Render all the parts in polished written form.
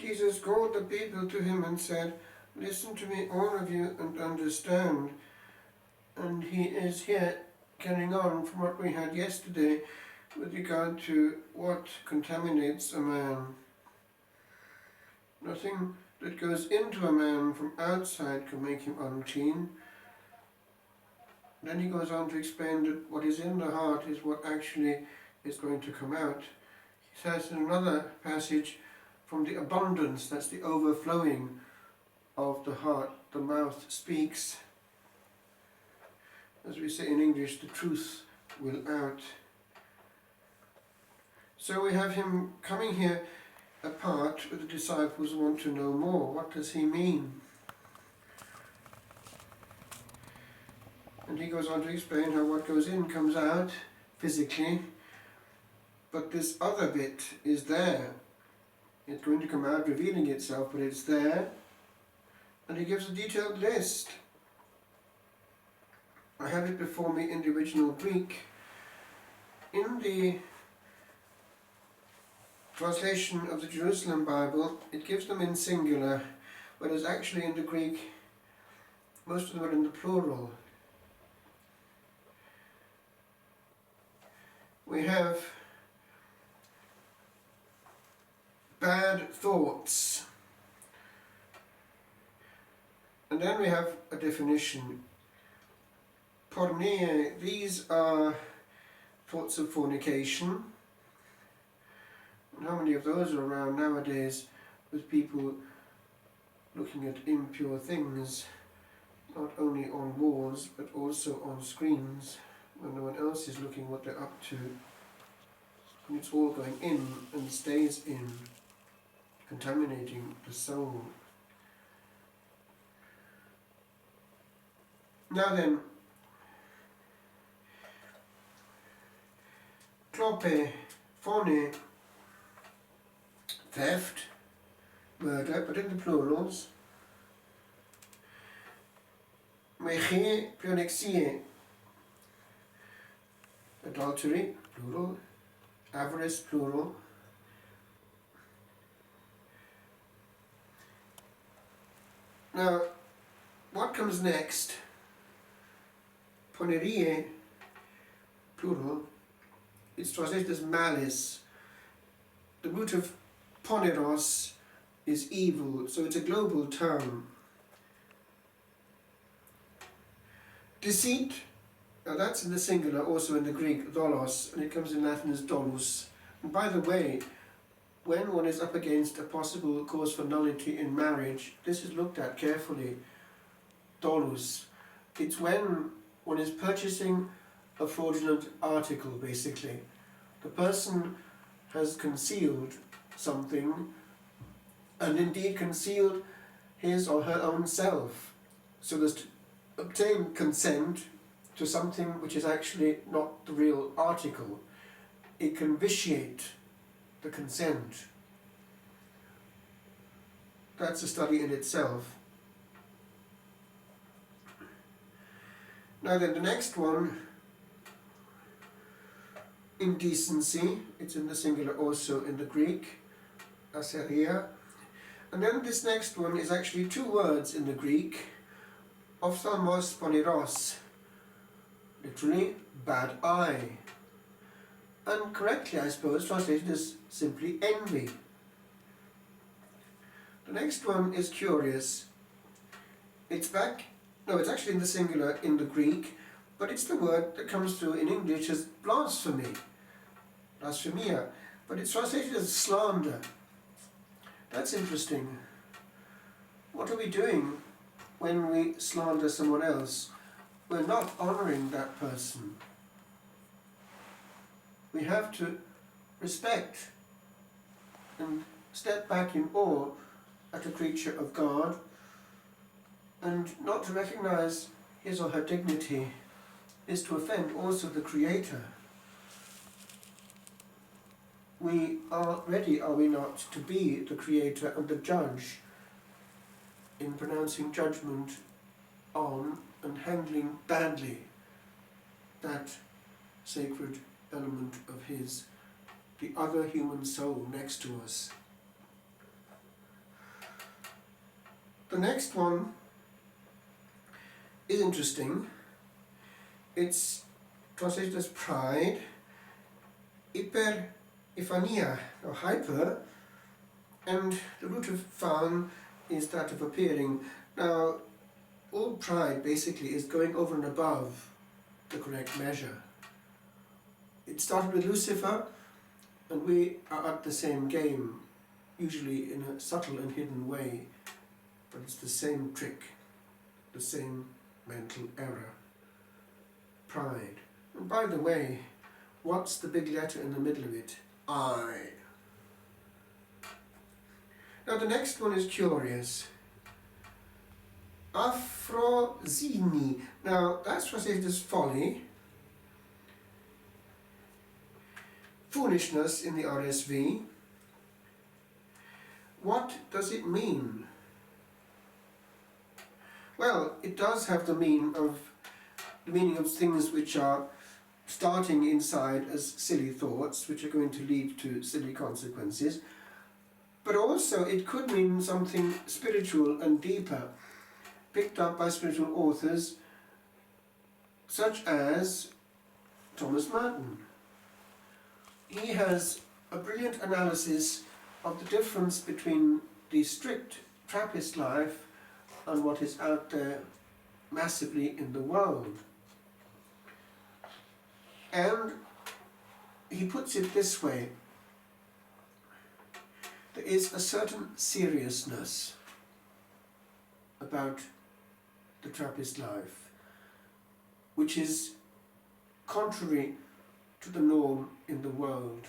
Jesus called the people to him and said, "Listen to me, all of you, and understand." And he is here carrying on from what we had yesterday with regard to what contaminates a man. Nothing that goes into a man from outside can make him unclean. Then he goes on to explain that what is in the heart is what actually is going to come out. He says in another passage, from the abundance, that's the overflowing of the heart, the mouth speaks. As we say in English, the truth will out. So we have him coming here apart with the disciples who want to know more. What does he mean? And he goes on to explain how what goes in comes out physically, but this other bit is there. It's going to come out revealing itself, but it's there. And he gives a detailed list. I have it before me in the original Greek. In the translation of the Jerusalem Bible, it gives them in singular, whereas actually in the Greek, most of them are in the plural. We have bad thoughts. And then we have a definition. Porneia, these are thoughts of fornication. And how many of those are around nowadays with people looking at impure things, not only on walls but also on screens, when no one else is looking what they're up to. And it's all going in and stays in, contaminating the soul. Now then, klope, phone, theft, murder, but in the plurals. Meche, pionexie, adultery, plural. Avarice, plural. Now, what comes next? Ponerie, plural. It's translated as malice. The root of poneros is evil, so it's a global term. Deceit, now that's in the singular, also in the Greek, dolos, and it comes in Latin as dolus. And by the way, when one is up against a possible cause for nullity in marriage, this is looked at carefully. Dolus. It's when one is purchasing a fraudulent article, basically. The person has concealed something, and indeed concealed his or her own self, so as to obtain consent to something which is actually not the real article. It can vitiate the consent. That's a study in itself. Now then, the next one, indecency, it's in the singular also in the Greek, aseria. And then this next one is actually two words in the Greek, ophthalmos poneros, literally bad eye. And correctly, I suppose, translated as simply envy. The next one is curious. It's actually in the singular in the Greek, but it's the word that comes through in English as blasphemy, blasphemia, but it's translated as slander. That's interesting. What are we doing when we slander someone else? We're not honouring that person. We have to respect and step back in awe at a creature of God, and not to recognise his or her dignity is to offend also the Creator. We are ready, are we not, to be the Creator and the Judge in pronouncing judgment on and handling badly that sacred element of his, the other human soul next to us. The next one is interesting. It's translated as pride, hyperifania, or hyper, and the root of phan is that of appearing. Now, all pride basically is going over and above the correct measure. It started with Lucifer, and we are at the same game, usually in a subtle and hidden way, but it's the same trick, the same mental error. Pride. And by the way, what's the big letter in the middle of it? I. Now the next one is curious. Aphrosini. Now that's translated as folly, foolishness in the RSV. What does it mean? Well, it does have the meaning of things which are starting inside as silly thoughts, which are going to lead to silly consequences. But also it could mean something spiritual and deeper, picked up by spiritual authors such as Thomas Merton. He has a brilliant analysis of the difference between the strict Trappist life and what is out there massively in the world. And he puts it this way: there is a certain seriousness about the Trappist life which is contrary to the norm in the world,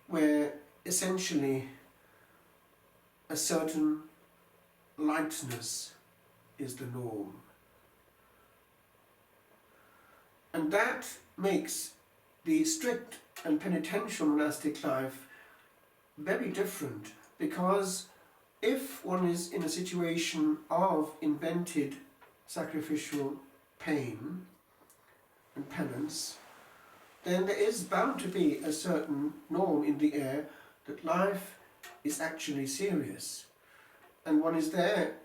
where essentially a certain lightness is the norm. And that makes the strict and penitential monastic life very different, because if one is in a situation of invented sacrificial pain and penance, then there is bound to be a certain norm in the air that life is actually serious, and one is there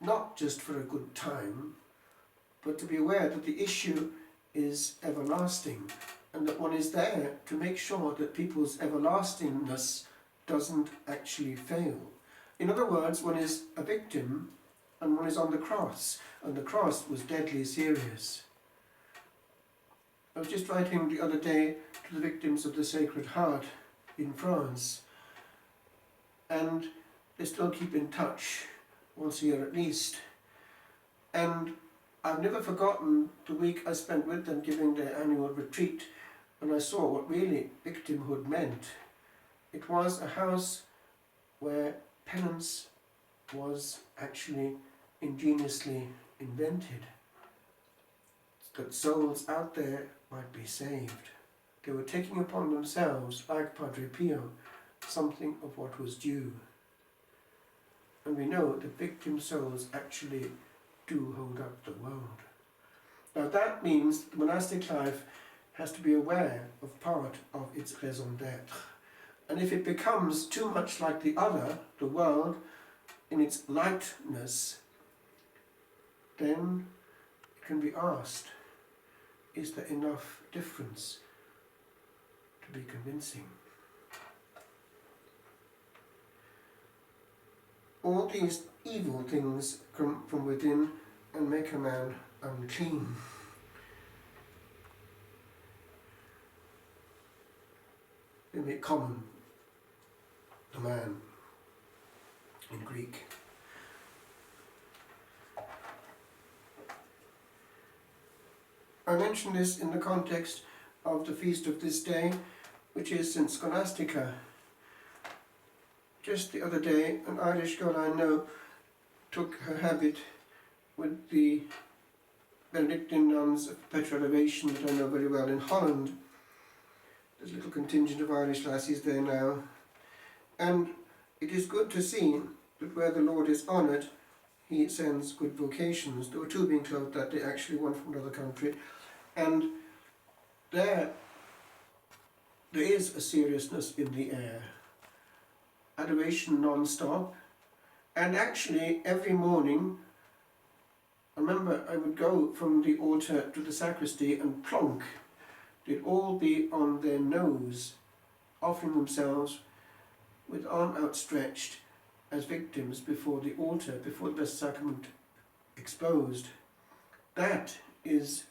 not just for a good time, but to be aware that the issue is everlasting, and that one is there to make sure that people's everlastingness doesn't actually fail. In other words, one is a victim and one is on the cross, and the cross was deadly serious. I was just writing the other day to the victims of the Sacred Heart in France, and they still keep in touch once a year at least. And I've never forgotten the week I spent with them giving their annual retreat, when I saw what really victimhood meant. It was a house where penance was actually ingeniously invented, that souls out there might be saved. They were taking upon themselves, like Padre Pio, something of what was due. And we know that victim souls actually do hold up the world. Now that means the monastic life has to be aware of part of its raison d'être. And if it becomes too much like the other, the world, in its lightness, then it can be asked, is there enough difference to be convincing? All these evil things come from within and make a man unclean. They make common the man in Greek. I mention this in the context of the feast of this day, which is St. Scholastica. Just the other day, an Irish girl I know took her habit with the Benedictine nuns of Perpetual Elevation that I know very well in Holland. There's a little contingent of Irish lassies there now. And it is good to see that where the Lord is honoured, He sends good vocations. There were two being clothed that day, actually, one from another country. And there is a seriousness in the air. Adoration non-stop, And actually, every morning, I remember I would go from the altar to the sacristy and plonk. They'd all be on their nose, offering themselves with arm outstretched as victims before the altar, before the Blessed Sacrament exposed. That is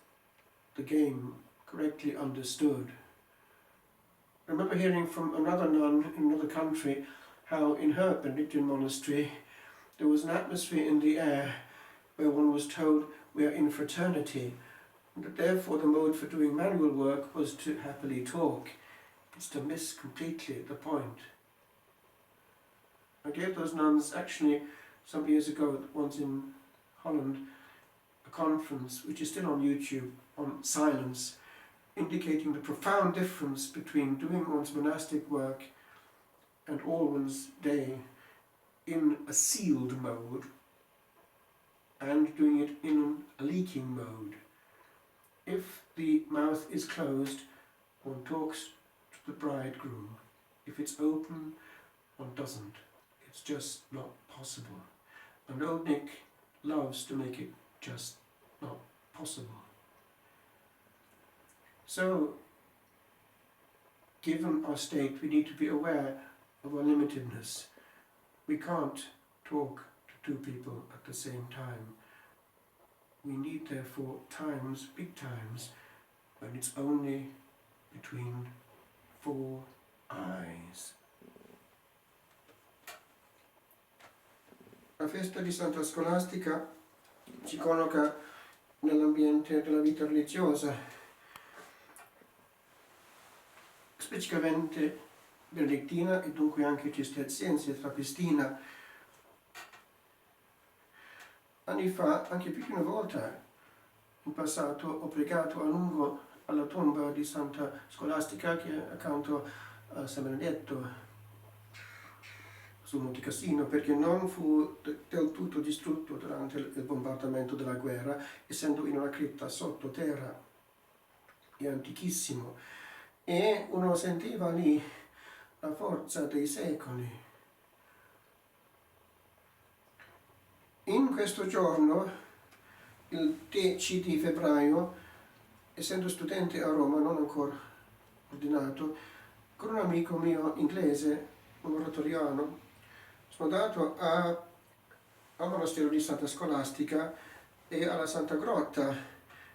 the game correctly understood. I remember hearing from another nun in another country how in her Benedictine monastery there was an atmosphere in the air where one was told we are in fraternity, and that therefore the mode for doing manual work was to happily talk. It's to miss completely the point. I gave those nuns actually some years ago, once in Holland, a conference which is still on YouTube on silence, indicating the profound difference between doing one's monastic work and all one's day in a sealed mode and doing it in a leaking mode. If the mouth is closed, one talks to the bridegroom. If it's open, one doesn't. It's just not possible. And old Nick loves to make it just not possible. So, given our state, we need to be aware of our limitedness. We can't talk to two people at the same time. We need therefore times, big times, when it's only between four eyes. La festa di Santa Scolastica ci colloca nell'ambiente della vita religiosa, specificamente benedettina e dunque anche cisterziense e trappistina. Anni fa, anche più di una volta in passato, ho pregato a lungo alla tomba di Santa Scolastica che è accanto a San Benedetto sul Monte Cassino, perché non fu del tutto distrutto durante il bombardamento della guerra, essendo in una cripta sottoterra, è antichissimo, e uno sentiva lì la forza dei secoli. In questo giorno, il 10 di febbraio, essendo studente a Roma, non ancora ordinato, con un amico mio inglese, un oratoriano, sono andato al monastero di Santa Scolastica e alla Santa Grotta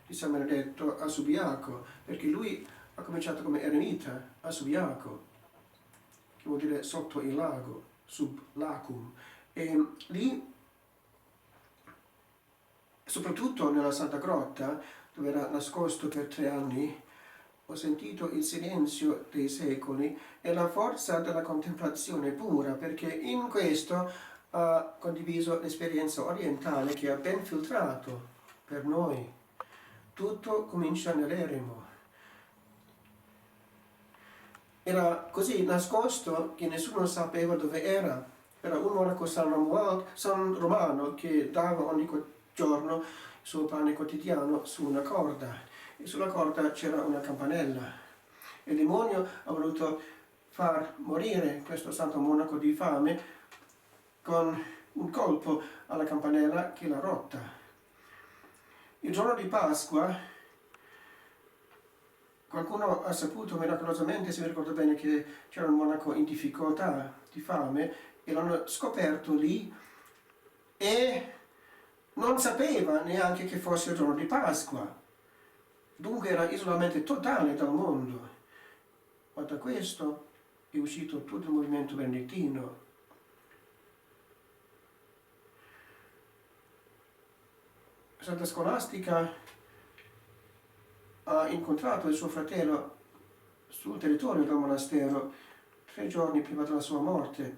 di San Benedetto a Subiaco, perché lui ha cominciato come eremita a Subiaco, che vuol dire sotto il lago, sub lacum, e lì, soprattutto nella Santa Grotta, dove era nascosto per 3 anni, ho sentito il silenzio dei secoli e la forza della contemplazione pura, perché in questo ha condiviso l'esperienza orientale che ha ben filtrato per noi. Tutto comincia nell'eremo. Era così nascosto che nessuno sapeva dove era. Era un monaco San Romano che dava ogni giorno il suo pane quotidiano su una corda. E sulla corda c'era una campanella. Il demonio ha voluto far morire questo santo monaco di fame con un colpo alla campanella che l'ha rotta. Il giorno di Pasqua qualcuno ha saputo miracolosamente, se mi ricordo bene, che c'era un monaco in difficoltà di fame e l'hanno scoperto lì e non sapeva neanche che fosse il giorno di Pasqua. Dunque era isolamento totale dal mondo. Ma da questo è uscito tutto il movimento benedettino. Santa Scolastica ha incontrato il suo fratello sul territorio del monastero 3 giorni prima della sua morte.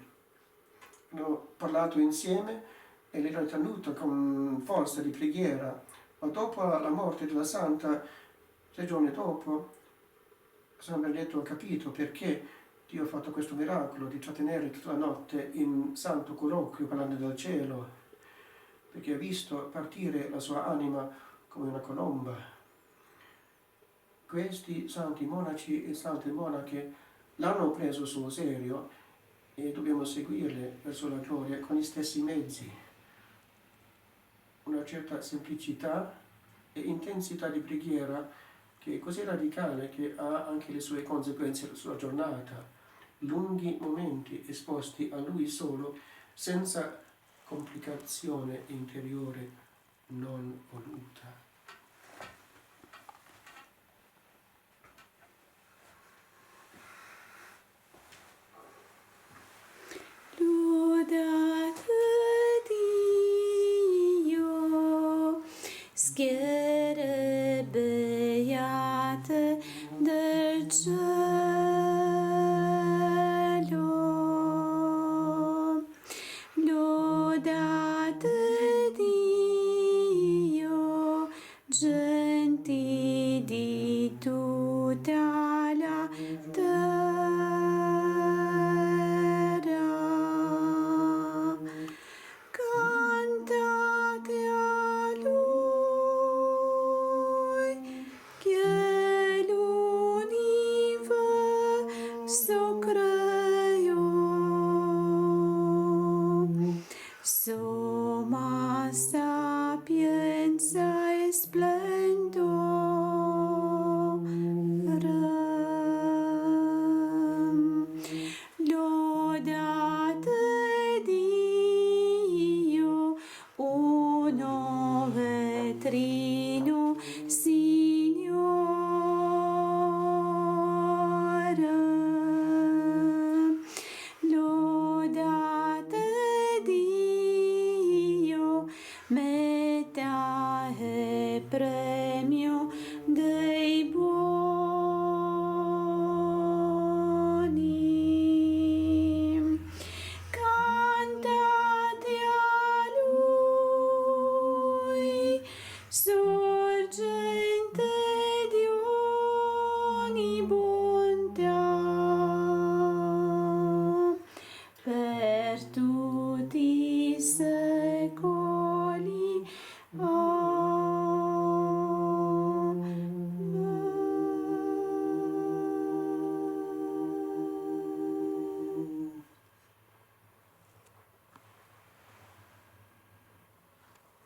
Hanno parlato insieme e l'era tenuto con forza di preghiera. Ma dopo la morte della santa, 6 giorni dopo, San Benedetto ha capito perché Dio ha fatto questo miracolo di trattenere tutta la notte in santo colloquio parlando del cielo, perché ha visto partire la sua anima come una colomba. Questi santi monaci e sante monache l'hanno preso sul serio e dobbiamo seguirle verso la gloria con gli stessi mezzi. Una certa semplicità e intensità di preghiera che è così radicale che ha anche le sue conseguenze sulla giornata. Lunghi momenti esposti a Lui solo, senza complicazione interiore non voluta. Schiere beate del cielo, lodate Dio, genti di tutta la terra. Cantate a Lui, che l'universo creò. Somma sapienza e splendore. Lodate Dio, uno e tri